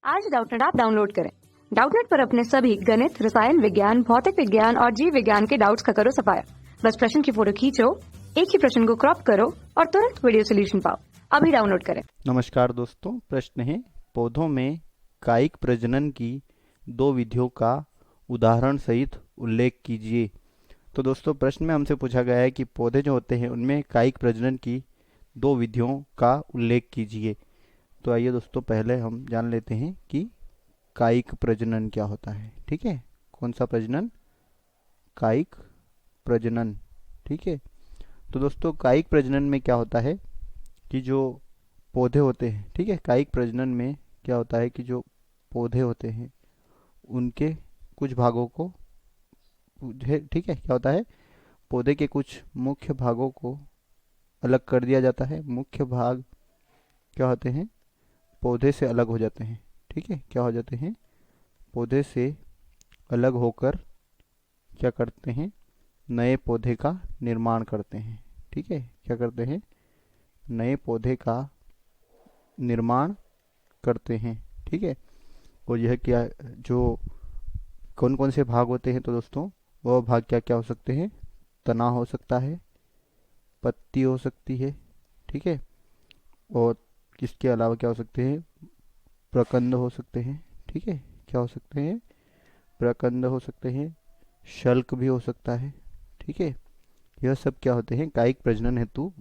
आज Doubtnut app download करें। Doubtnut पर अपने सभी गणित, रसायन विज्ञान, भौतिक विज्ञान और जीव विज्ञान के डाउट्स का करो सफाया। बस प्रश्न की फोटो खींचो, एक ही प्रश्न को क्रॉप करो और तुरंत वीडियो सोल्यूशन पाओ। अभी डाउनलोड करें। नमस्कार दोस्तों, प्रश्न है पौधों में कायिक प्रजनन की दो विधियों का उदाहरण सहित उल्लेख कीजिए। तो दोस्तों, प्रश्न में हमसे पूछा गया है कि पौधे जो होते हैं उनमें कायिक प्रजनन की दो विधियों का उल्लेख कीजिए। तो आइए दोस्तों, पहले हम जान लेते हैं कि कायिक प्रजनन क्या होता है। ठीक है, कौन सा प्रजनन? कायिक प्रजनन। ठीक है, तो दोस्तों कायिक प्रजनन में क्या होता है कि जो पौधे होते हैं, ठीक है, कायिक प्रजनन में क्या होता है कि जो पौधे होते हैं उनके कुछ भागों को, ठीक है, क्या होता है, पौधे के कुछ मुख्य भागों को अलग कर दिया जाता है। मुख्य भाग क्या होते हैं? पौधे से अलग हो जाते हैं। ठीक है, क्या हो जाते हैं? पौधे से अलग होकर क्या करते हैं? नए पौधे का निर्माण करते हैं। ठीक है, क्या करते हैं? नए पौधे का निर्माण करते हैं। ठीक है, और यह क्या, जो कौन कौन से भाग होते हैं? तो दोस्तों वह भाग क्या क्या हो सकते हैं? तना हो सकता है, पत्ती हो सकती है, ठीक है, और इसके अलावा क्या हो सकते हैं? प्रकंद हो सकते हैं। ठीक है, क्या हो सकते हैं? प्रकंद हो सकते हैं, शल्क भी हो सकता है। ठीक है, यह सब क्या होते हैं? कायिक प्रजनन हेतु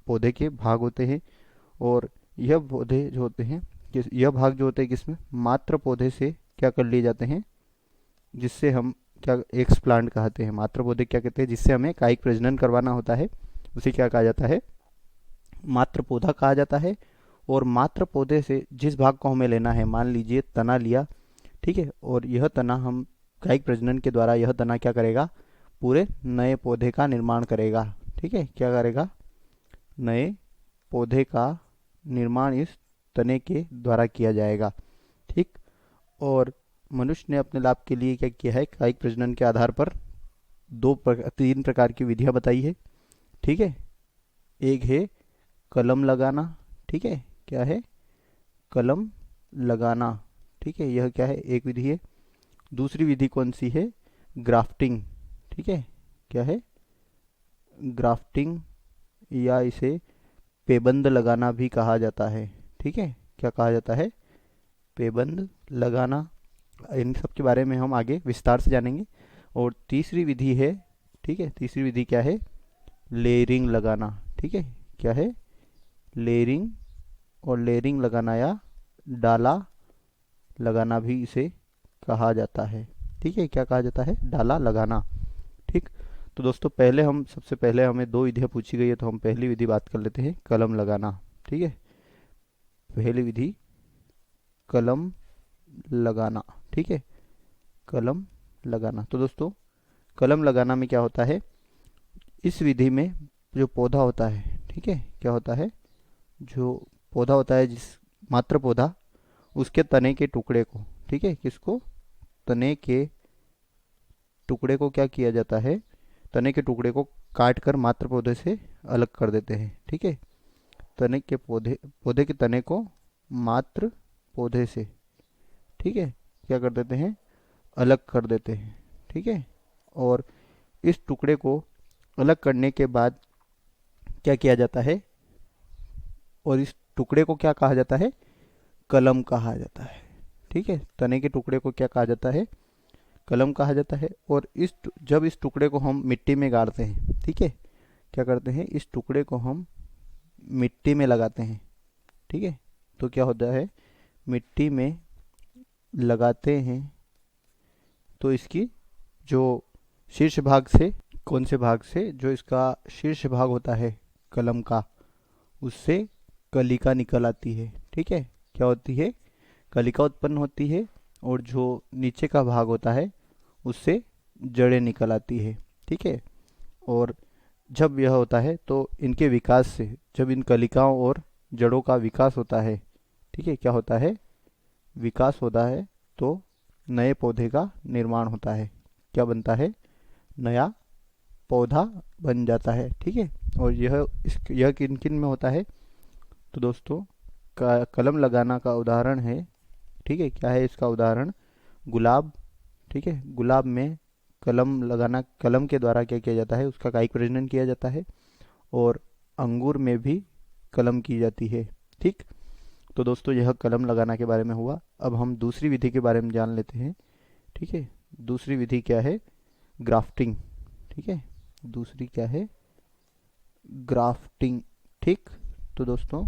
पौधे के भाग होते हैं। और यह पौधे जो होते हैं, यह भाग जो होते हैं किसमें? मात्र पौधे से क्या कर लिए जाते हैं, जिससे हम क्या एक्स प्लांट कहते हैं। मात्र पौधे क्या कहते हैं? जिससे हमें कायिक प्रजनन करवाना होता है, उसे क्या कहा जाता है? मात्र पौधा कहा जाता है। और मात्र पौधे से जिस भाग को हमें लेना है, मान लीजिए तना लिया, ठीक है, और यह तना हम कायिक प्रजनन के द्वारा यह तना क्या करेगा? पूरे नए पौधे का निर्माण करेगा। ठीक है, क्या करेगा? नए पौधे का निर्माण इस तने के द्वारा किया जाएगा। ठीक, और मनुष्य ने अपने लाभ के लिए क्या किया है? कायिक प्रजनन के आधार पर तीन प्रकार की विधियां बताई है। ठीक है, एक है कलम लगाना। ठीक है, क्या है? कलम लगाना। ठीक है, यह क्या है? एक विधि है। दूसरी विधि कौन सी है? ग्राफ्टिंग। ठीक है, क्या है? ग्राफ्टिंग, या इसे पेबंद लगाना भी कहा जाता है। ठीक है, क्या कहा जाता है? पेबंद लगाना। इन सब के बारे में हम आगे विस्तार से जानेंगे। और तीसरी विधि है, ठीक है, तीसरी विधि क्या है? लेयरिंग लगाना। ठीक है, क्या है? लेयरिंग। और लेयरिंग लगाना या डाला लगाना भी इसे कहा जाता है। ठीक है, क्या कहा जाता है? डाला लगाना। ठीक, तो दोस्तों पहले हम, सबसे पहले हमें दो विधियां पूछी गई है, तो हम पहली विधि बात कर लेते हैं, कलम लगाना। ठीक है, पहली विधि कलम लगाना। ठीक है, कलम लगाना। तो दोस्तों कलम लगाना में क्या होता है? इस विधि में जो पौधा होता है, ठीक है, क्या होता है? जो पौधा होता है, जिस मात्र पौधा, उसके तने के टुकड़े को, ठीक है, किसको? तने के टुकड़े को क्या किया जाता है? तने के टुकड़े को काट कर मात्र पौधे से अलग कर देते हैं। ठीक है, तने के पौधे के तने को मात्र पौधे से, ठीक है, क्या कर देते हैं? अलग कर देते हैं। ठीक है, और इस टुकड़े को अलग करने के बाद क्या किया जाता है? और इस टुकड़े को क्या कहा जाता है? कलम कहा जाता है। ठीक है, तने के टुकड़े को क्या कहा जाता है? कलम कहा जाता है। और जब इस टुकड़े को हम मिट्टी में गाड़ते हैं, ठीक है, क्या करते हैं? इस टुकड़े को हम मिट्टी में लगाते हैं। ठीक है, तो क्या होता है? मिट्टी में लगाते हैं तो इसकी जो शीर्ष भाग से, कौन से भाग से? जो इसका शीर्ष भाग होता है कलम का, उससे कलिका निकल आती है। ठीक है, क्या होती है? कलिका उत्पन्न होती है। और जो नीचे का भाग होता है उससे जड़ें निकल आती है। ठीक है, और जब यह होता है तो इनके विकास से, जब इन कलिकाओं और जड़ों का विकास होता है, ठीक है, क्या होता है? विकास होता है, तो नए पौधे का निर्माण होता है। क्या बनता है? नया पौधा बन जाता है। ठीक है, और यह किन किन में होता है? तो दोस्तों कलम लगाना का उदाहरण है, ठीक है, क्या है इसका उदाहरण? गुलाब। ठीक है, गुलाब में कलम लगाना, कलम के द्वारा क्या किया जाता है, उसका कायिक प्रजनन किया जाता है। और अंगूर में भी कलम की जाती है। ठीक, तो दोस्तों यह कलम लगाना के बारे में हुआ। अब हम दूसरी विधि के बारे में जान लेते हैं। ठीक है, दूसरी विधि क्या है? ग्राफ्टिंग। ठीक है, दूसरी क्या है? ग्राफ्टिंग। ठीक, तो दोस्तों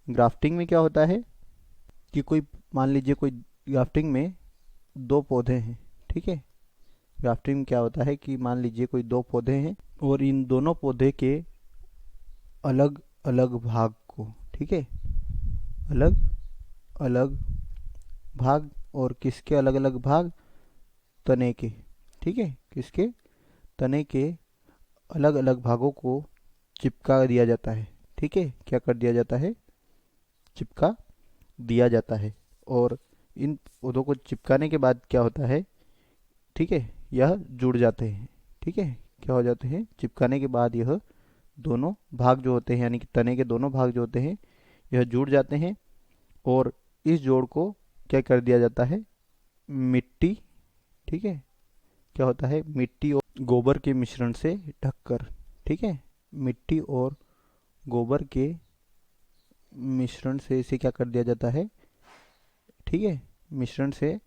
ग्राफ्टिंग में क्या होता है कि कोई, मान लीजिए कोई ग्राफ्टिंग में दो पौधे हैं। ठीक है, ग्राफ्टिंग में क्या होता है कि मान लीजिए कोई दो पौधे हैं और इन दोनों पौधे के अलग अलग भाग को, ठीक है, अलग अलग भाग, और किसके अलग अलग भाग? तने के। ठीक है, किसके? तने के अलग अलग भागों को चिपका दिया जाता है। ठीक है, क्या कर दिया जाता है? चिपका दिया जाता है। और इन पौधों को चिपकाने के बाद क्या होता है? ठीक है, यह जुड़ जाते हैं। ठीक है, क्या हो जाते हैं? चिपकाने के बाद यह दोनों भाग जो होते हैं, यानी कि तने के दोनों भाग जो होते हैं, यह जुड़ जाते हैं। और इस जोड़ को क्या कर दिया जाता है? मिट्टी। ठीक है, क्या होता है? मिट्टी और गोबर के मिश्रण से ढककर। ठीक है, मिट्टी और गोबर के मिश्रण से इसे क्या कर दिया जाता है? ठीक है, मिश्रण से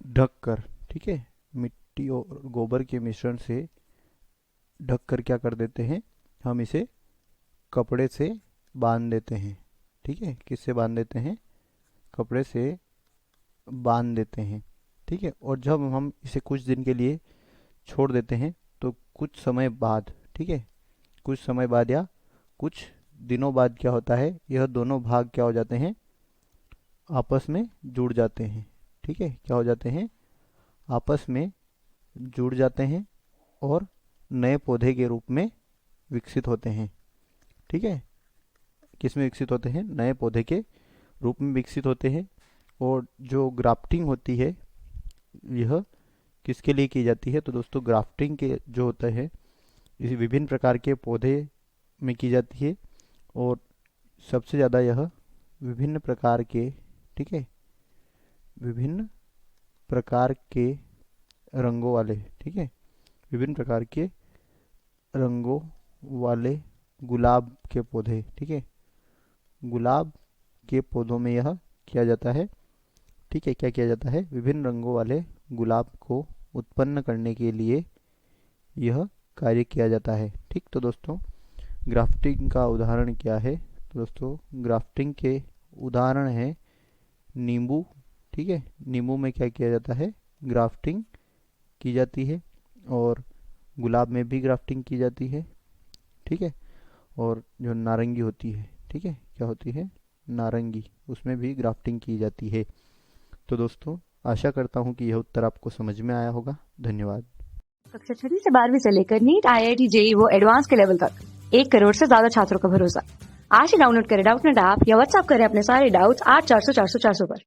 ढककर। ठीक है, मिट्टी और गोबर के मिश्रण से ढककर क्या कर देते हैं? हम इसे कपड़े से बांध देते हैं। ठीक है, किससे बांध देते हैं? कपड़े से बांध देते हैं। ठीक है, और जब हम इसे कुछ दिन के लिए छोड़ देते हैं तो कुछ समय बाद, ठीक है, कुछ समय बाद या कुछ दिनों बाद क्या होता है? यह दोनों भाग क्या हो जाते हैं? आपस में जुड़ जाते हैं। ठीक है, क्या हो जाते हैं? आपस में जुड़ जाते हैं और नए पौधे के रूप में विकसित होते हैं। ठीक है, किस में विकसित होते हैं? नए पौधे के रूप में विकसित होते हैं। और जो ग्राफ्टिंग होती है यह किसके लिए की जाती है? तो दोस्तों ग्राफ्टिंग के जो होता है इस विभिन्न प्रकार के पौधे में की जाती है। और सबसे ज़्यादा यह विभिन्न प्रकार के, ठीक है, विभिन्न प्रकार के रंगों वाले, ठीक है, विभिन्न प्रकार के रंगों वाले गुलाब के पौधे, ठीक है, गुलाब के पौधों में यह किया जाता है। ठीक है, क्या किया जाता है? विभिन्न रंगों वाले गुलाब को उत्पन्न करने के लिए यह कार्य किया जाता है। ठीक, तो दोस्तों ग्राफ्टिंग का उदाहरण क्या है? तो दोस्तों ग्राफ्टिंग के उदाहरण है नींबू। ठीक है, नींबू में क्या किया जाता है? ग्राफ्टिंग की जाती है। और गुलाब में भी ग्राफ्टिंग की जाती है। ठीक है, और जो नारंगी होती है, ठीक है, क्या होती है? नारंगी, उसमें भी ग्राफ्टिंग की जाती है। तो दोस्तों आशा करता हूँ कि यह उत्तर आपको समझ में आया होगा। धन्यवाद। कक्षा 6 से 12वीं से लेकर नीट, IIT, JEE वो एडवांस के लेवल तक 1 करोड़ से ज्यादा छात्रों का भरोसा। आज ही डाउनलोड करें डाउटनेट ऐप या व्हाट्सएप करें अपने सारे डाउट्स 8400 400 400 पर।